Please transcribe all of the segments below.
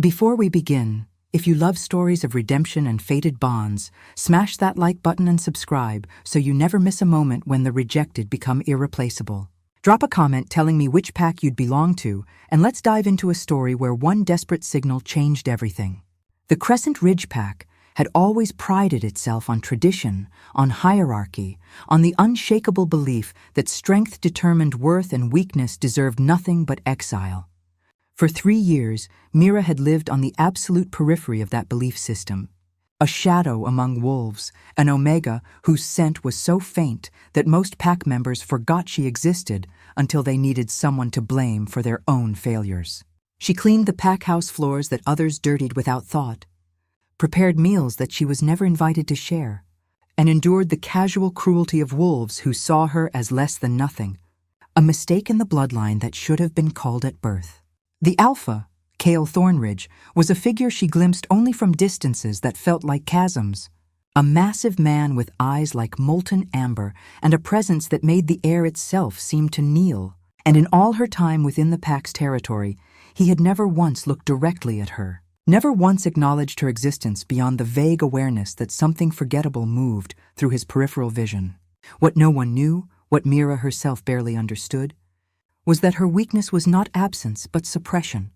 Before we begin, if you love stories of redemption and fated bonds, smash that like button and subscribe so you never miss a moment when the rejected become irreplaceable. Drop a comment telling me which pack you'd belong to, and let's dive into a story where one desperate signal changed everything. The Crescent Ridge Pack had always prided itself on tradition, on hierarchy, on the unshakable belief that strength determined worth and weakness deserved nothing but exile. For 3 years, Mira had lived on the absolute periphery of that belief system. A shadow among wolves, an omega whose scent was so faint that most pack members forgot she existed until they needed someone to blame for their own failures. She cleaned the pack house floors that others dirtied without thought, prepared meals that she was never invited to share, and endured the casual cruelty of wolves who saw her as less than nothing, a mistake in the bloodline that should have been called at birth. The Alpha, Cale Thornridge, was a figure she glimpsed only from distances that felt like chasms. A massive man with eyes like molten amber and a presence that made the air itself seem to kneel. And in all her time within the pack's territory, he had never once looked directly at her, never once acknowledged her existence beyond the vague awareness that something forgettable moved through his peripheral vision. What no one knew, what Mira herself barely understood, was that her weakness was not absence but suppression,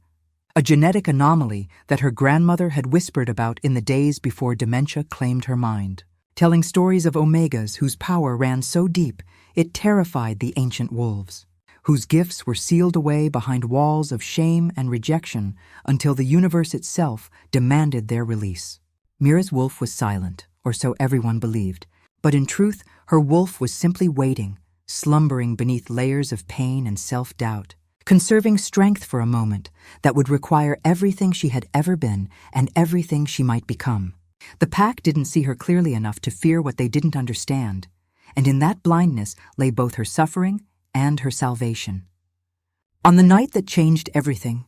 a genetic anomaly that her grandmother had whispered about in the days before dementia claimed her mind, telling stories of omegas whose power ran so deep it terrified the ancient wolves, whose gifts were sealed away behind walls of shame and rejection until the universe itself demanded their release. Mira's wolf was silent, or so everyone believed, but in truth her wolf was simply waiting, slumbering beneath layers of pain and self-doubt, conserving strength for a moment that would require everything she had ever been and everything she might become. The pack didn't see her clearly enough to fear what they didn't understand, and in that blindness lay both her suffering and her salvation. On the night that changed everything,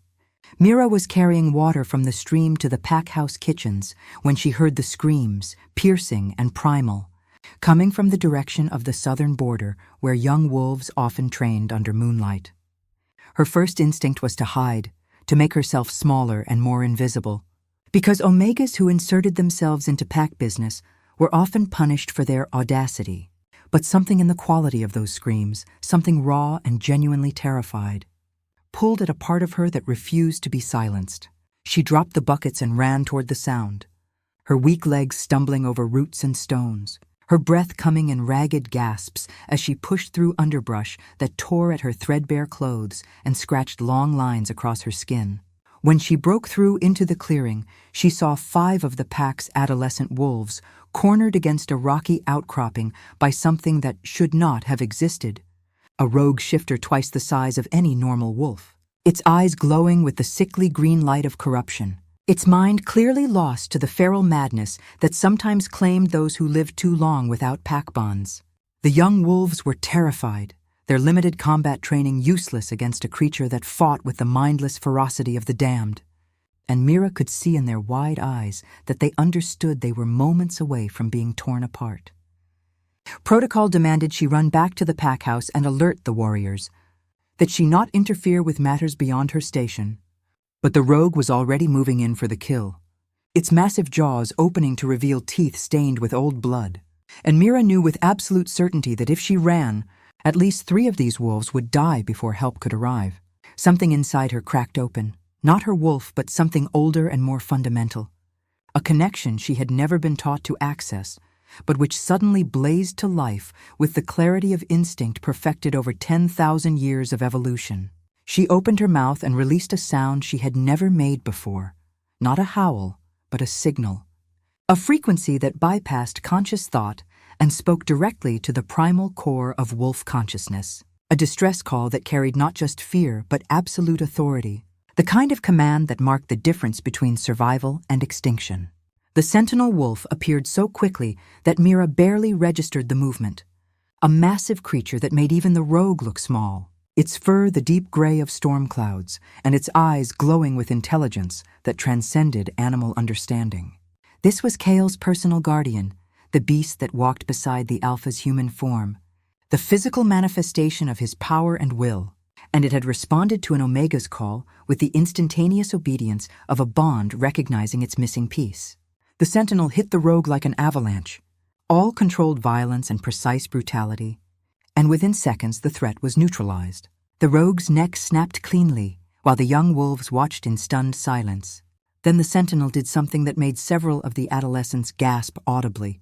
Mira was carrying water from the stream to the pack house kitchens when she heard the screams, piercing and primal, coming from the direction of the southern border where young wolves often trained under moonlight. Her first instinct was to hide, to make herself smaller and more invisible, because omegas who inserted themselves into pack business were often punished for their audacity. But something in the quality of those screams, something raw and genuinely terrified, pulled at a part of her that refused to be silenced. She dropped the buckets and ran toward the sound, her weak legs stumbling over roots and stones, her breath coming in ragged gasps as she pushed through underbrush that tore at her threadbare clothes and scratched long lines across her skin. When she broke through into the clearing, she saw 5 of the pack's adolescent wolves cornered against a rocky outcropping by something that should not have existed. A rogue shifter twice the size of any normal wolf, its eyes glowing with the sickly green light of corruption, its mind clearly lost to the feral madness that sometimes claimed those who lived too long without pack bonds. The young wolves were terrified, their limited combat training useless against a creature that fought with the mindless ferocity of the damned. And Mira could see in their wide eyes that they understood they were moments away from being torn apart. Protocol demanded she run back to the pack house and alert the warriors, that she not interfere with matters beyond her station. But the rogue was already moving in for the kill, its massive jaws opening to reveal teeth stained with old blood. And Mira knew with absolute certainty that if she ran, at least 3 of these wolves would die before help could arrive. Something inside her cracked open, not her wolf, but something older and more fundamental. A connection she had never been taught to access, but which suddenly blazed to life with the clarity of instinct perfected over 10,000 years of evolution. She opened her mouth and released a sound she had never made before, not a howl, but a signal, a frequency that bypassed conscious thought and spoke directly to the primal core of wolf consciousness, a distress call that carried not just fear but absolute authority, the kind of command that marked the difference between survival and extinction. The Sentinel wolf appeared so quickly that Mira barely registered the movement, a massive creature that made even the rogue look small, its fur the deep gray of storm clouds, and its eyes glowing with intelligence that transcended animal understanding. This was Cale's personal guardian, the beast that walked beside the Alpha's human form, the physical manifestation of his power and will, and it had responded to an Omega's call with the instantaneous obedience of a bond recognizing its missing piece. The Sentinel hit the rogue like an avalanche, all controlled violence and precise brutality, and within seconds the threat was neutralized. The rogue's neck snapped cleanly, while the young wolves watched in stunned silence. Then the Sentinel did something that made several of the adolescents gasp audibly.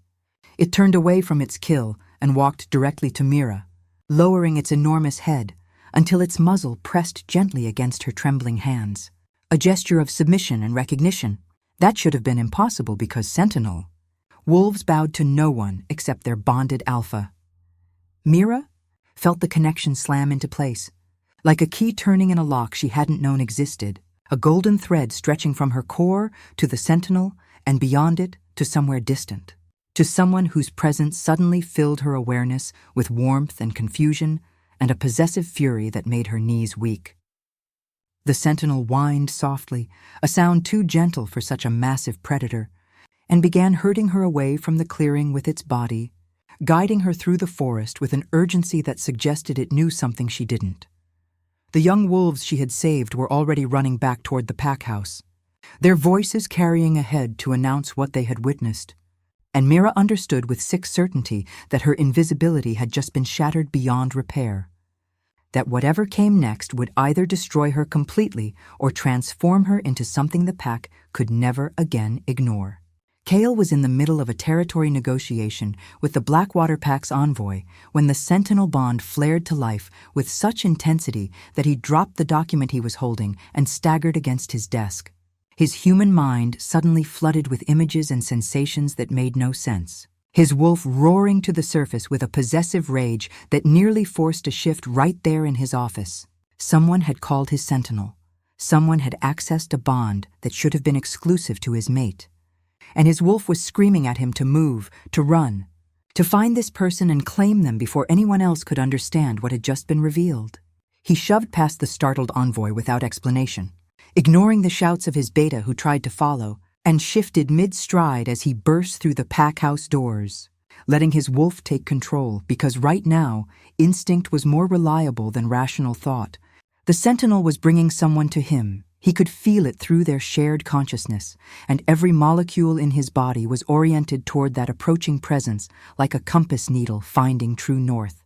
It turned away from its kill and walked directly to Mira, lowering its enormous head until its muzzle pressed gently against her trembling hands. A gesture of submission and recognition. That should have been impossible because Sentinel. Wolves bowed to no one except their bonded alpha. Mira felt the connection slam into place, like a key turning in a lock she hadn't known existed, a golden thread stretching from her core to the Sentinel and beyond it to somewhere distant, to someone whose presence suddenly filled her awareness with warmth and confusion and a possessive fury that made her knees weak. The Sentinel whined softly, a sound too gentle for such a massive predator, and began herding her away from the clearing with its body, guiding her through the forest with an urgency that suggested it knew something she didn't. The young wolves she had saved were already running back toward the pack house, their voices carrying ahead to announce what they had witnessed, and Mira understood with sick certainty that her invisibility had just been shattered beyond repair, that whatever came next would either destroy her completely or transform her into something the pack could never again ignore. Kale was in the middle of a territory negotiation with the Blackwater Pack's envoy when the Sentinel bond flared to life with such intensity that he dropped the document he was holding and staggered against his desk, his human mind suddenly flooded with images and sensations that made no sense, his wolf roaring to the surface with a possessive rage that nearly forced a shift right there in his office. Someone had called his Sentinel. Someone had accessed a bond that should have been exclusive to his mate. And his wolf was screaming at him to move, to run, to find this person and claim them before anyone else could understand what had just been revealed. He shoved past the startled envoy without explanation, ignoring the shouts of his beta who tried to follow, and shifted mid-stride as he burst through the pack house doors, letting his wolf take control because right now, instinct was more reliable than rational thought. The Sentinel was bringing someone to him. He could feel it through their shared consciousness, and every molecule in his body was oriented toward that approaching presence like a compass needle finding true north.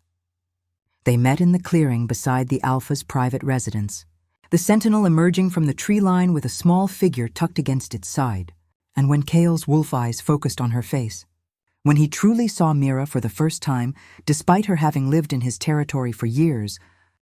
They met in the clearing beside the Alpha's private residence, the Sentinel emerging from the tree line with a small figure tucked against its side. And when Kale's wolf eyes focused on her face, when he truly saw Mira for the first time, despite her having lived in his territory for years,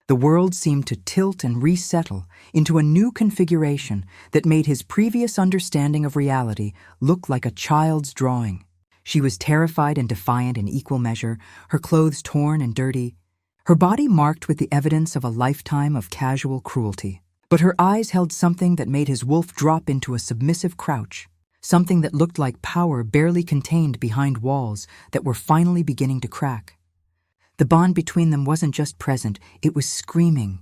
the world seemed to tilt and resettle into a new configuration that made his previous understanding of reality look like a child's drawing. She was terrified and defiant in equal measure, her clothes torn and dirty, her body marked with the evidence of a lifetime of casual cruelty. But her eyes held something that made his wolf drop into a submissive crouch, something that looked like power barely contained behind walls that were finally beginning to crack. The bond between them wasn't just present, it was screaming,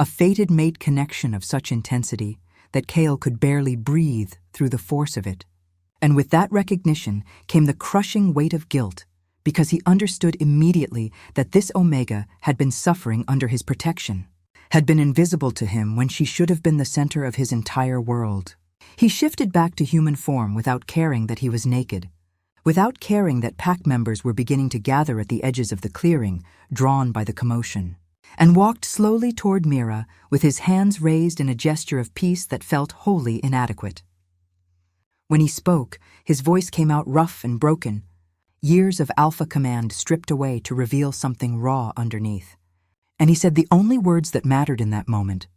a fated mate connection of such intensity that Kale could barely breathe through the force of it. And with that recognition came the crushing weight of guilt, because he understood immediately that this Omega had been suffering under his protection, had been invisible to him when she should have been the center of his entire world. He shifted back to human form without caring that he was naked, without caring that pack members were beginning to gather at the edges of the clearing, drawn by the commotion, and walked slowly toward Mira with his hands raised in a gesture of peace that felt wholly inadequate. When he spoke, his voice came out rough and broken, years of alpha command stripped away to reveal something raw underneath. And he said the only words that mattered in that moment,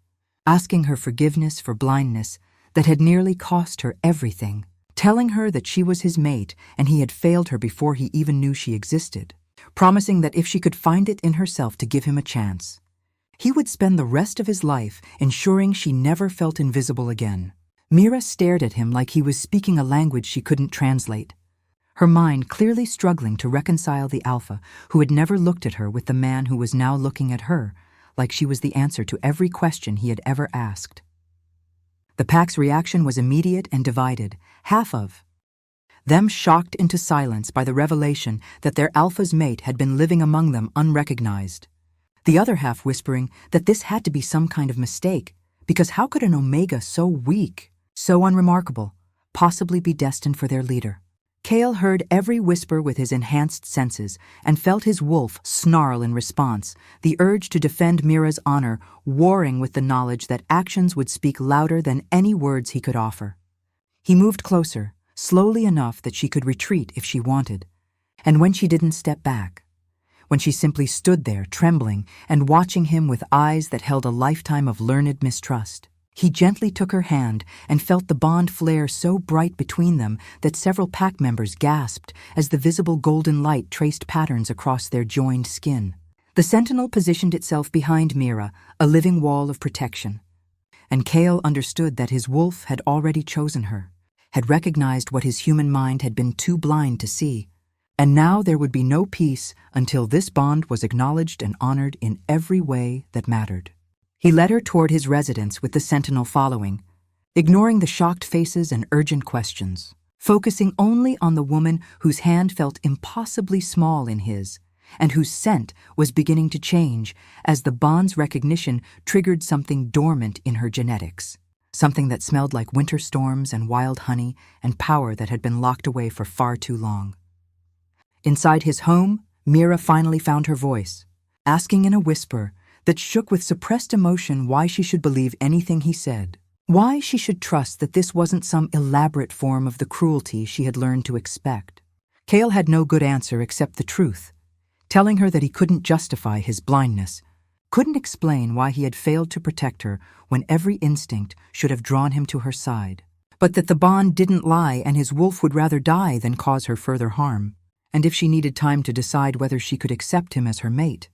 asking her forgiveness for blindness that had nearly cost her everything, telling her that she was his mate and he had failed her before he even knew she existed, promising that if she could find it in herself to give him a chance, he would spend the rest of his life ensuring she never felt invisible again. Mira stared at him like he was speaking a language she couldn't translate, her mind clearly struggling to reconcile the Alpha who had never looked at her with the man who was now looking at her like she was the answer to every question he had ever asked. The pack's reaction was immediate and divided, half of them shocked into silence by the revelation that their Alpha's mate had been living among them unrecognized, the other half whispering that this had to be some kind of mistake, because how could an Omega so weak, so unremarkable, possibly be destined for their leader? Kale heard every whisper with his enhanced senses and felt his wolf snarl in response, the urge to defend Mira's honor warring with the knowledge that actions would speak louder than any words he could offer. He moved closer, slowly enough that she could retreat if she wanted, and when she didn't step back, when she simply stood there trembling and watching him with eyes that held a lifetime of learned mistrust, he gently took her hand and felt the bond flare so bright between them that several pack members gasped as the visible golden light traced patterns across their joined skin. The Sentinel positioned itself behind Mira, a living wall of protection. And Kale understood that his wolf had already chosen her, had recognized what his human mind had been too blind to see. And now there would be no peace until this bond was acknowledged and honored in every way that mattered. He led her toward his residence with the Sentinel following, ignoring the shocked faces and urgent questions, focusing only on the woman whose hand felt impossibly small in his, and whose scent was beginning to change as the bond's recognition triggered something dormant in her genetics, something that smelled like winter storms and wild honey and power that had been locked away for far too long. Inside his home, Mira finally found her voice, asking in a whisper that shook with suppressed emotion why she should believe anything he said, why she should trust that this wasn't some elaborate form of the cruelty she had learned to expect. Kale had no good answer except the truth, telling her that he couldn't justify his blindness, couldn't explain why he had failed to protect her when every instinct should have drawn him to her side, but that the bond didn't lie and his wolf would rather die than cause her further harm, and if she needed time to decide whether she could accept him as her mate,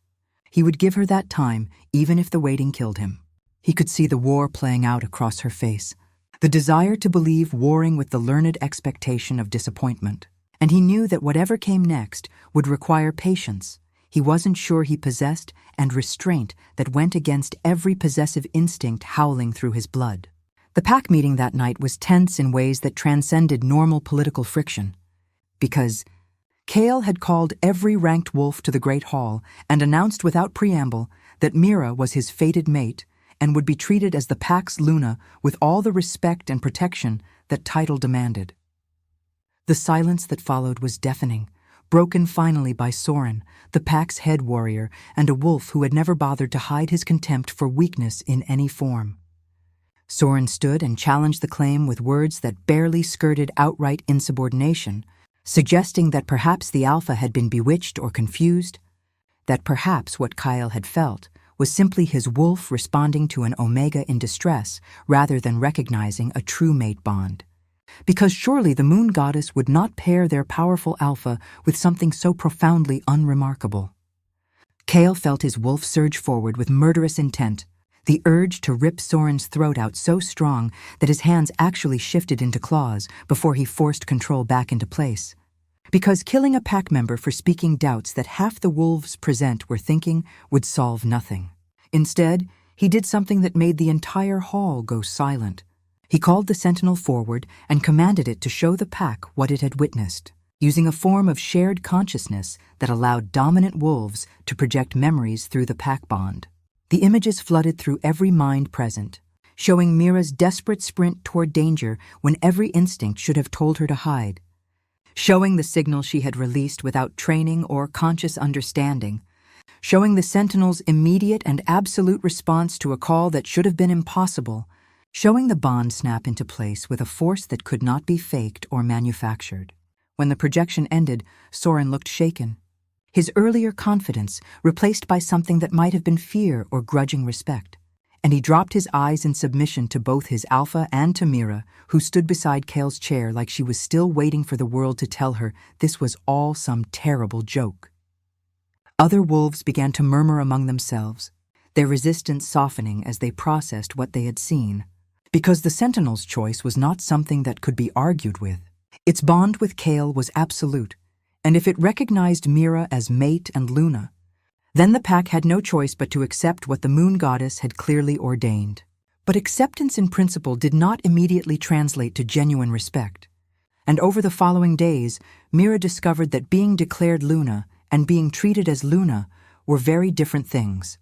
he would give her that time, even if the waiting killed him. He could see the war playing out across her face, the desire to believe warring with the learned expectation of disappointment. And he knew that whatever came next would require patience. He wasn't sure he possessed, and restraint that went against every possessive instinct howling through his blood. The pack meeting that night was tense in ways that transcended normal political friction, because Kale had called every ranked wolf to the Great Hall and announced without preamble that Mira was his fated mate and would be treated as the pack's Luna with all the respect and protection that title demanded. The silence that followed was deafening, broken finally by Soren, the pack's head warrior and a wolf who had never bothered to hide his contempt for weakness in any form. Soren stood and challenged the claim with words that barely skirted outright insubordination, suggesting that perhaps the Alpha had been bewitched or confused, that perhaps what Kyle had felt was simply his wolf responding to an Omega in distress rather than recognizing a true mate bond. Because surely the moon goddess would not pair their powerful Alpha with something so profoundly unremarkable. Kale felt his wolf surge forward with murderous intent, the urge to rip Soren's throat out so strong that his hands actually shifted into claws before he forced control back into place. Because killing a pack member for speaking doubts that half the wolves present were thinking would solve nothing. Instead, he did something that made the entire hall go silent. He called the Sentinel forward and commanded it to show the pack what it had witnessed, using a form of shared consciousness that allowed dominant wolves to project memories through the pack bond. The images flooded through every mind present, showing Mira's desperate sprint toward danger when every instinct should have told her to hide, showing the signal she had released without training or conscious understanding, showing the Sentinel's immediate and absolute response to a call that should have been impossible, showing the bond snap into place with a force that could not be faked or manufactured. When the projection ended, Soren looked shaken, his earlier confidence replaced by something that might have been fear or grudging respect, and he dropped his eyes in submission to both his Alpha and to Mira, who stood beside Kale's chair like she was still waiting for the world to tell her this was all some terrible joke. Other wolves began to murmur among themselves, their resistance softening as they processed what they had seen, because the Sentinel's choice was not something that could be argued with. Its bond with Kale was absolute, and if it recognized Mira as mate and Luna, then the pack had no choice but to accept what the moon goddess had clearly ordained. But acceptance in principle did not immediately translate to genuine respect, and over the following days, Mira discovered that being declared Luna and being treated as Luna were very different things.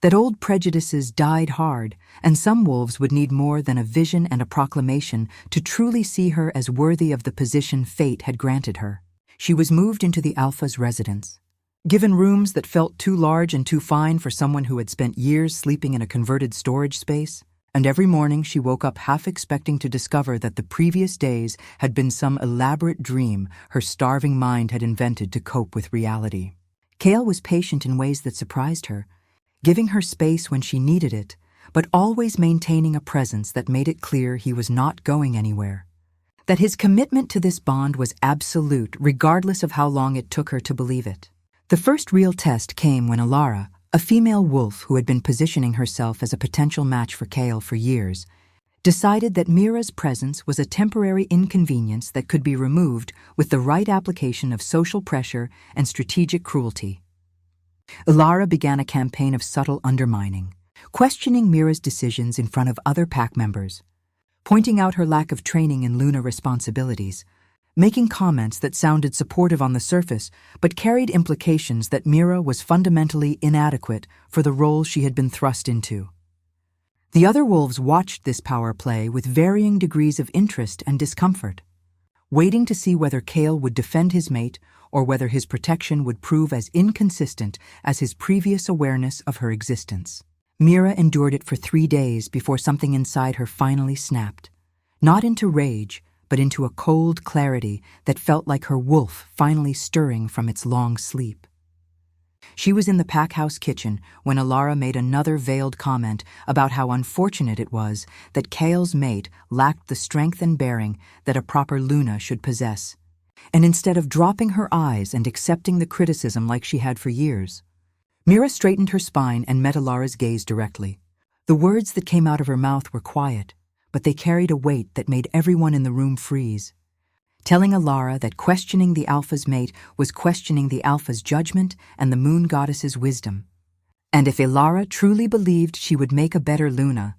That old prejudices died hard, and some wolves would need more than a vision and a proclamation to truly see her as worthy of the position fate had granted her. She was moved into the Alpha's residence. Given rooms that felt too large and too fine for someone who had spent years sleeping in a converted storage space, and every morning she woke up half expecting to discover that the previous days had been some elaborate dream her starving mind had invented to cope with reality. Kale was patient in ways that surprised her, giving her space when she needed it, but always maintaining a presence that made it clear he was not going anywhere. That his commitment to this bond was absolute, regardless of how long it took her to believe it. The first real test came when Alara, a female wolf who had been positioning herself as a potential match for Kale for years, decided that Mira's presence was a temporary inconvenience that could be removed with the right application of social pressure and strategic cruelty. Alara began a campaign of subtle undermining, questioning Mira's decisions in front of other pack members, pointing out her lack of training in Luna responsibilities, making comments that sounded supportive on the surface but carried implications that Mira was fundamentally inadequate for the role she had been thrust into. The other wolves watched this power play with varying degrees of interest and discomfort, waiting to see whether Kale would defend his mate or whether his protection would prove as inconsistent as his previous awareness of her existence. Mira endured it for 3 days before something inside her finally snapped, not into rage, but into a cold clarity that felt like her wolf finally stirring from its long sleep. She was in the pack house kitchen when Alara made another veiled comment about how unfortunate it was that Kale's mate lacked the strength and bearing that a proper Luna should possess. And instead of dropping her eyes and accepting the criticism like she had for years, Mira straightened her spine and met Alara's gaze directly. The words that came out of her mouth were quiet, but they carried a weight that made everyone in the room freeze, telling Alara that questioning the Alpha's mate was questioning the Alpha's judgment and the Moon Goddess's wisdom. And if Alara truly believed she would make a better Luna,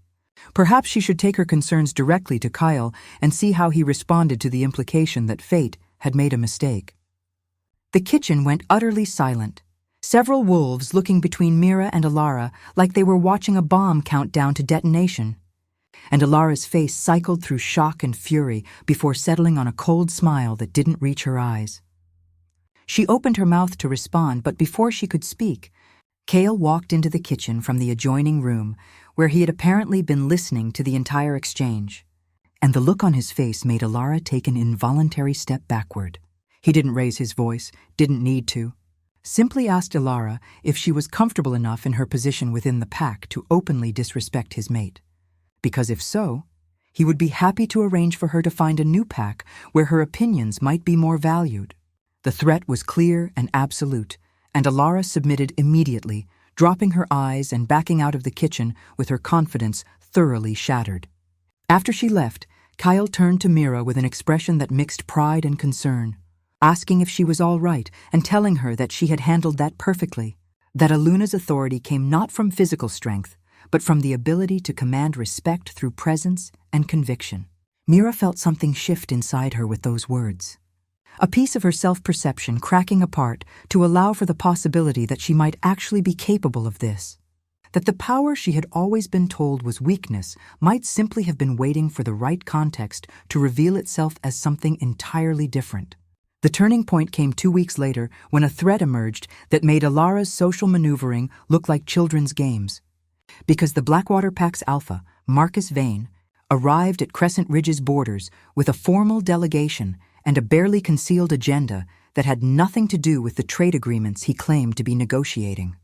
perhaps she should take her concerns directly to Kyle and see how he responded to the implication that fate had made a mistake. The kitchen went utterly silent, several wolves looking between Mira and Alara like they were watching a bomb count down to detonation. And Alara's face cycled through shock and fury before settling on a cold smile that didn't reach her eyes. She opened her mouth to respond, but before she could speak, Kale walked into the kitchen from the adjoining room where he had apparently been listening to the entire exchange. And the look on his face made Alara take an involuntary step backward. He didn't raise his voice, didn't need to. Simply asked Alara if she was comfortable enough in her position within the pack to openly disrespect his mate. Because if so, he would be happy to arrange for her to find a new pack where her opinions might be more valued. The threat was clear and absolute, and Alara submitted immediately, dropping her eyes and backing out of the kitchen with her confidence thoroughly shattered. After she left, Kyle turned to Mira with an expression that mixed pride and concern, asking if she was all right and telling her that she had handled that perfectly, that Aluna's authority came not from physical strength, but from the ability to command respect through presence and conviction. Mira felt something shift inside her with those words. A piece of her self-perception cracking apart to allow for the possibility that she might actually be capable of this. That the power she had always been told was weakness might simply have been waiting for the right context to reveal itself as something entirely different. The turning point came 2 weeks later when a threat emerged that made Alara's social maneuvering look like children's games. Because the Blackwater Pack's Alpha, Marcus Vane, arrived at Crescent Ridge's borders with a formal delegation and a barely concealed agenda that had nothing to do with the trade agreements he claimed to be negotiating.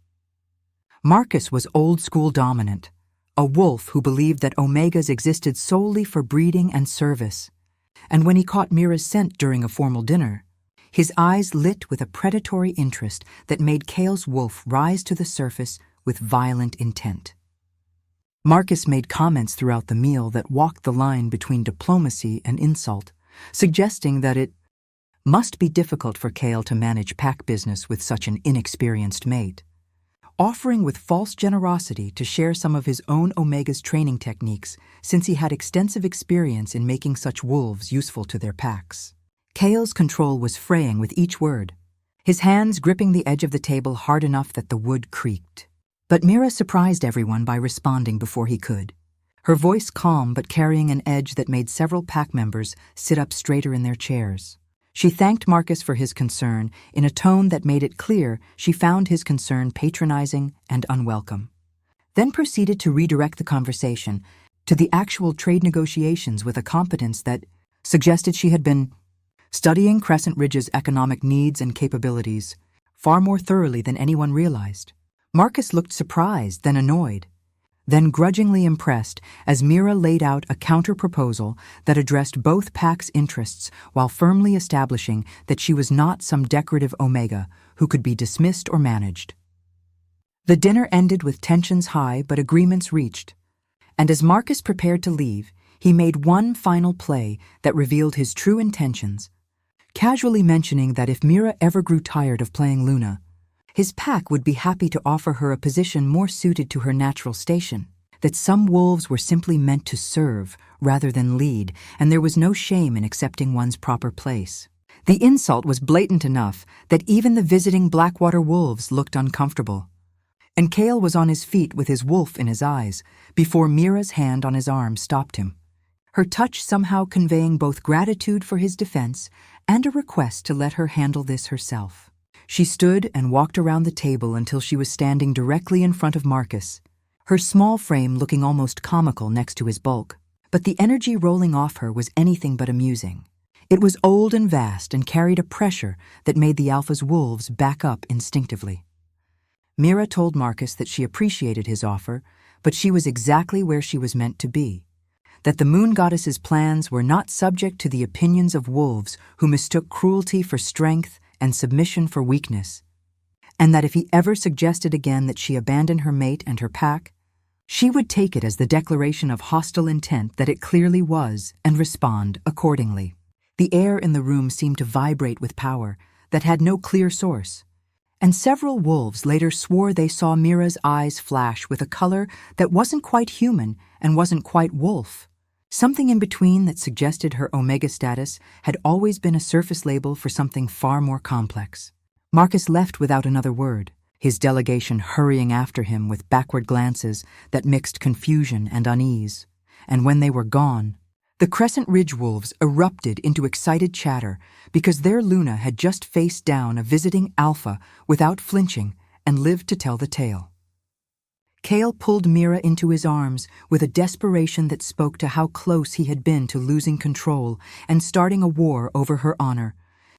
Marcus was old-school dominant, a wolf who believed that Omegas existed solely for breeding and service. And when he caught Mira's scent during a formal dinner, his eyes lit with a predatory interest that made Kale's wolf rise to the surface with violent intent. Marcus made comments throughout the meal that walked the line between diplomacy and insult, suggesting that it must be difficult for Kale to manage pack business with such an inexperienced mate, offering with false generosity to share some of his own Omega's training techniques since he had extensive experience in making such wolves useful to their packs. Kale's control was fraying with each word, his hands gripping the edge of the table hard enough that the wood creaked. But Mira surprised everyone by responding before he could, her voice calm but carrying an edge that made several pack members sit up straighter in their chairs. She thanked Marcus for his concern in a tone that made it clear she found his concern patronizing and unwelcome, then proceeded to redirect the conversation to the actual trade negotiations with a competence that suggested she had been studying Crescent Ridge's economic needs and capabilities far more thoroughly than anyone realized. Marcus looked surprised, then annoyed, then grudgingly impressed as Mira laid out a counter-proposal that addressed both packs' interests while firmly establishing that she was not some decorative Omega who could be dismissed or managed. The dinner ended with tensions high but agreements reached, and as Marcus prepared to leave, he made one final play that revealed his true intentions, casually mentioning that if Mira ever grew tired of playing Luna, his pack would be happy to offer her a position more suited to her natural station, that some wolves were simply meant to serve rather than lead, and there was no shame in accepting one's proper place. The insult was blatant enough that even the visiting Blackwater wolves looked uncomfortable, and Cale was on his feet with his wolf in his eyes before Mira's hand on his arm stopped him, her touch somehow conveying both gratitude for his defense and a request to let her handle this herself. She stood and walked around the table until she was standing directly in front of Marcus, her small frame looking almost comical next to his bulk. But the energy rolling off her was anything but amusing. It was old and vast and carried a pressure that made the Alpha's wolves back up instinctively. Mira told Marcus that she appreciated his offer, but she was exactly where she was meant to be, that the Moon Goddess's plans were not subject to the opinions of wolves who mistook cruelty for strength and submission for weakness, and that if he ever suggested again that she abandon her mate and her pack, she would take it as the declaration of hostile intent that it clearly was and respond accordingly. The air in the room seemed to vibrate with power that had no clear source, and several wolves later swore they saw Mira's eyes flash with a color that wasn't quite human and wasn't quite wolf, something in between that suggested her Omega status had always been a surface label for something far more complex. Marcus left without another word, his delegation hurrying after him with backward glances that mixed confusion and unease. And when they were gone, the Crescent Ridge wolves erupted into excited chatter because their Luna had just faced down a visiting Alpha without flinching and lived to tell the tale. Cale pulled Mira into his arms with a desperation that spoke to how close he had been to losing control and starting a war over her honor,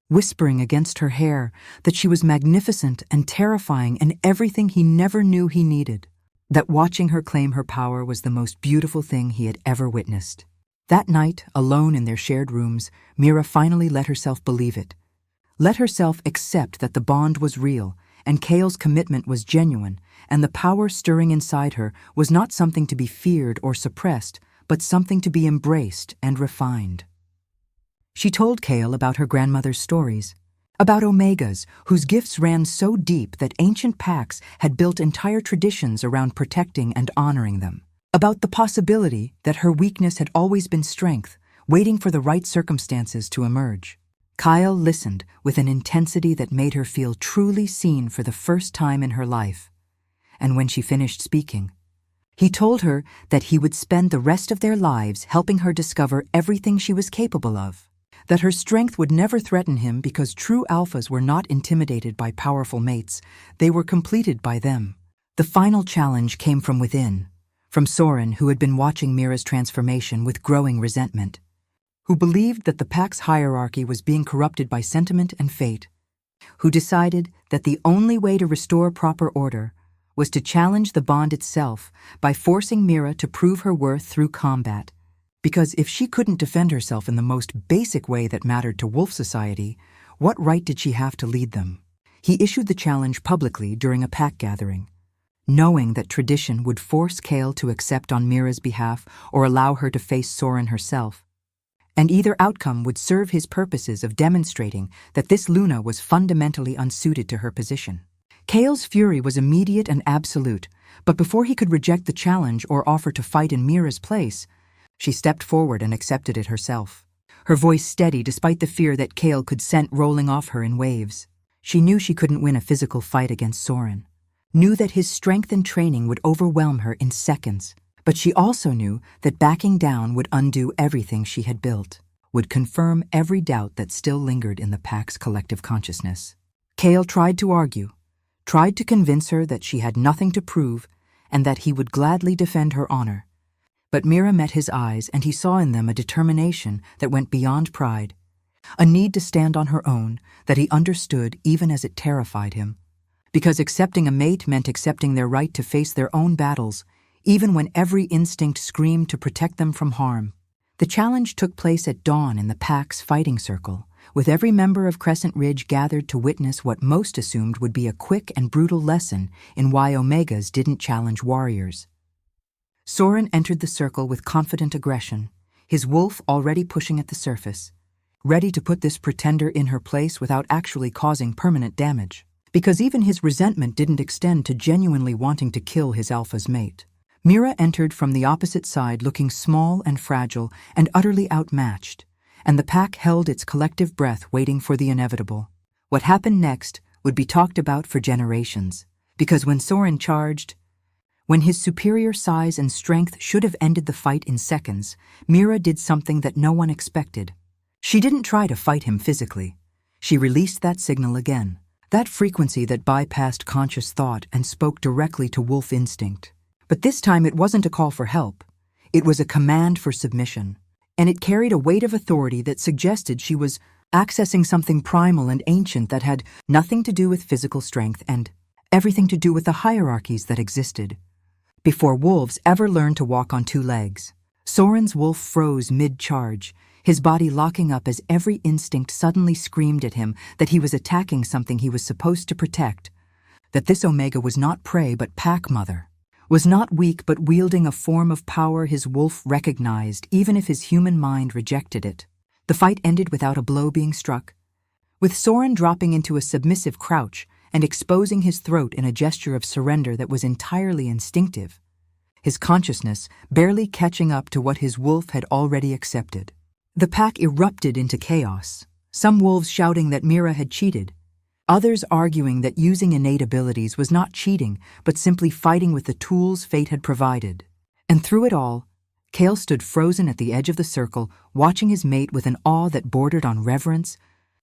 whispering against her hair that she was magnificent and terrifying and everything he never knew he needed, that watching her claim her power was the most beautiful thing he had ever witnessed. That night, alone in their shared rooms, Mira finally let herself believe it, let herself accept that the bond was real and Cale's commitment was genuine, and the power stirring inside her was not something to be feared or suppressed, but something to be embraced and refined. She told Cale about her grandmother's stories, about Omegas whose gifts ran so deep that ancient packs had built entire traditions around protecting and honoring them, about the possibility that her weakness had always been strength, waiting for the right circumstances to emerge. Kyle listened with an intensity that made her feel truly seen for the first time in her life, and when she finished speaking, he told her that he would spend the rest of their lives helping her discover everything she was capable of, that her strength would never threaten him because true alphas were not intimidated by powerful mates, they were completed by them. The final challenge came from within, from Soren, who had been watching Mira's transformation with growing resentment, who believed that the pack's hierarchy was being corrupted by sentiment and fate, who decided that the only way to restore proper order was to challenge the bond itself by forcing Mira to prove her worth through combat, because if she couldn't defend herself in the most basic way that mattered to wolf society, what right did she have to lead them? He issued the challenge publicly during a pack gathering, knowing that tradition would force Cale to accept on Mira's behalf or allow her to face Soren herself, and either outcome would serve his purposes of demonstrating that this Luna was fundamentally unsuited to her position. Cale's fury was immediate and absolute, but before he could reject the challenge or offer to fight in Mira's place, she stepped forward and accepted it herself, her voice steady despite the fear that Cale could scent rolling off her in waves. She knew she couldn't win a physical fight against Soren, knew that his strength and training would overwhelm her in seconds, but she also knew that backing down would undo everything she had built, would confirm every doubt that still lingered in the pack's collective consciousness. Kale tried to argue, tried to convince her that she had nothing to prove and that he would gladly defend her honor. But Mira met his eyes, and he saw in them a determination that went beyond pride, a need to stand on her own that he understood even as it terrified him. Because accepting a mate meant accepting their right to face their own battles, even when every instinct screamed to protect them from harm. The challenge took place at dawn in the pack's fighting circle, with every member of Crescent Ridge gathered to witness what most assumed would be a quick and brutal lesson in why Omegas didn't challenge warriors. Soren entered the circle with confident aggression, his wolf already pushing at the surface, ready to put this pretender in her place without actually causing permanent damage. Because even his resentment didn't extend to genuinely wanting to kill his alpha's mate. Mira entered from the opposite side looking small and fragile and utterly outmatched, and the pack held its collective breath waiting for the inevitable. What happened next would be talked about for generations, because when Soren charged, when his superior size and strength should have ended the fight in seconds, Mira did something that no one expected. She didn't try to fight him physically. She released that signal again, that frequency that bypassed conscious thought and spoke directly to wolf instinct. But this time it wasn't a call for help. It was a command for submission, and it carried a weight of authority that suggested she was accessing something primal and ancient that had nothing to do with physical strength and everything to do with the hierarchies that existed. Before wolves ever learned to walk on two legs, Soren's wolf froze mid-charge, his body locking up as every instinct suddenly screamed at him that he was attacking something he was supposed to protect, that this Omega was not prey but pack mother, was not weak but wielding a form of power his wolf recognized even if his human mind rejected it. The fight ended without a blow being struck, with Soren dropping into a submissive crouch and exposing his throat in a gesture of surrender that was entirely instinctive, his consciousness barely catching up to what his wolf had already accepted. The pack erupted into chaos, some wolves shouting that Mira had cheated, others arguing that using innate abilities was not cheating but simply fighting with the tools fate had provided. And through it all, Kale stood frozen at the edge of the circle, watching his mate with an awe that bordered on reverence,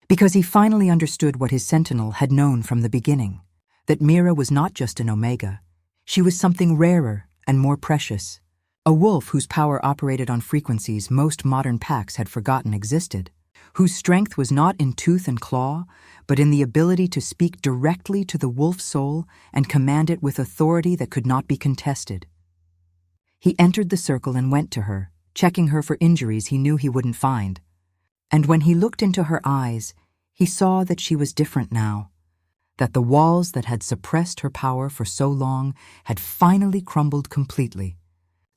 because he finally understood what his Sentinel had known from the beginning, that Mira was not just an Omega. She was something rarer and more precious, a wolf whose power operated on frequencies most modern packs had forgotten existed, whose strength was not in tooth and claw, but in the ability to speak directly to the wolf's soul and command it with authority that could not be contested. He entered the circle and went to her, checking her for injuries he knew he wouldn't find. And when he looked into her eyes, he saw that she was different now, that the walls that had suppressed her power for so long had finally crumbled completely,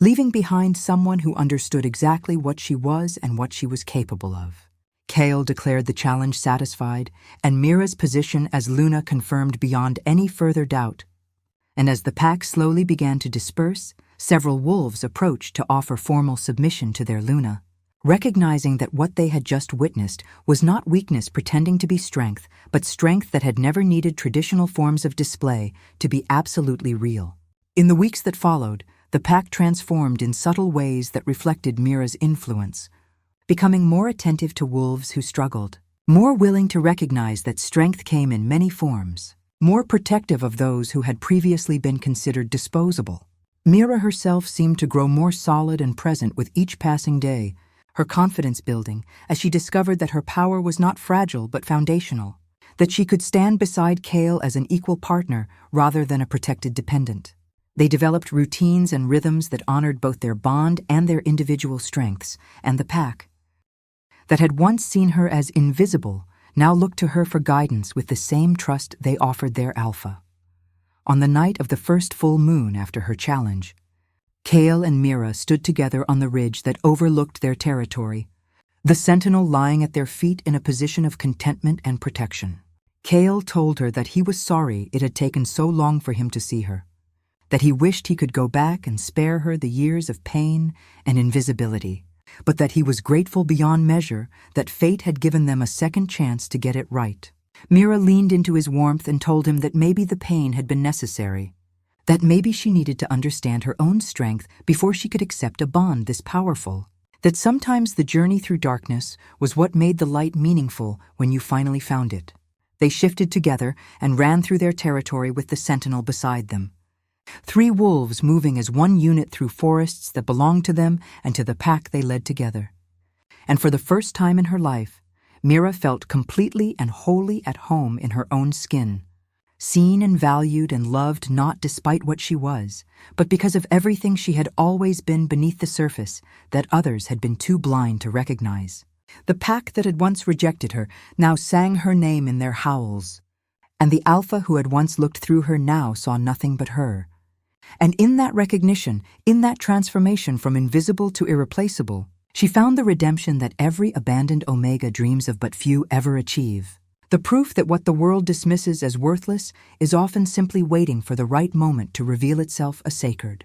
leaving behind someone who understood exactly what she was and what she was capable of. Kale declared the challenge satisfied, and Mira's position as Luna confirmed beyond any further doubt. And as the pack slowly began to disperse, several wolves approached to offer formal submission to their Luna, recognizing that what they had just witnessed was not weakness pretending to be strength, but strength that had never needed traditional forms of display to be absolutely real. In the weeks that followed, the pack transformed in subtle ways that reflected Mira's influence, becoming more attentive to wolves who struggled, more willing to recognize that strength came in many forms, more protective of those who had previously been considered disposable. Mira herself seemed to grow more solid and present with each passing day, her confidence building as she discovered that her power was not fragile but foundational, that she could stand beside Kale as an equal partner rather than a protected dependent. They developed routines and rhythms that honored both their bond and their individual strengths, and the pack, that had once seen her as invisible, now looked to her for guidance with the same trust they offered their alpha. On the night of the first full moon after her challenge, Kale and Mira stood together on the ridge that overlooked their territory, the Sentinel lying at their feet in a position of contentment and protection. Kale told her that he was sorry it had taken so long for him to see her, that he wished he could go back and spare her the years of pain and invisibility, but that he was grateful beyond measure that fate had given them a second chance to get it right. Mira leaned into his warmth and told him that maybe the pain had been necessary, that maybe she needed to understand her own strength before she could accept a bond this powerful, that sometimes the journey through darkness was what made the light meaningful when you finally found it. They shifted together and ran through their territory with the Sentinel beside them. 3 wolves moving as one unit through forests that belonged to them and to the pack they led together. And for the first time in her life, Mira felt completely and wholly at home in her own skin, seen and valued and loved not despite what she was, but because of everything she had always been beneath the surface that others had been too blind to recognize. The pack that had once rejected her now sang her name in their howls, and the alpha who had once looked through her now saw nothing but her. And in that recognition, in that transformation from invisible to irreplaceable, she found the redemption that every abandoned Omega dreams of but few ever achieve. The proof that what the world dismisses as worthless is often simply waiting for the right moment to reveal itself as sacred.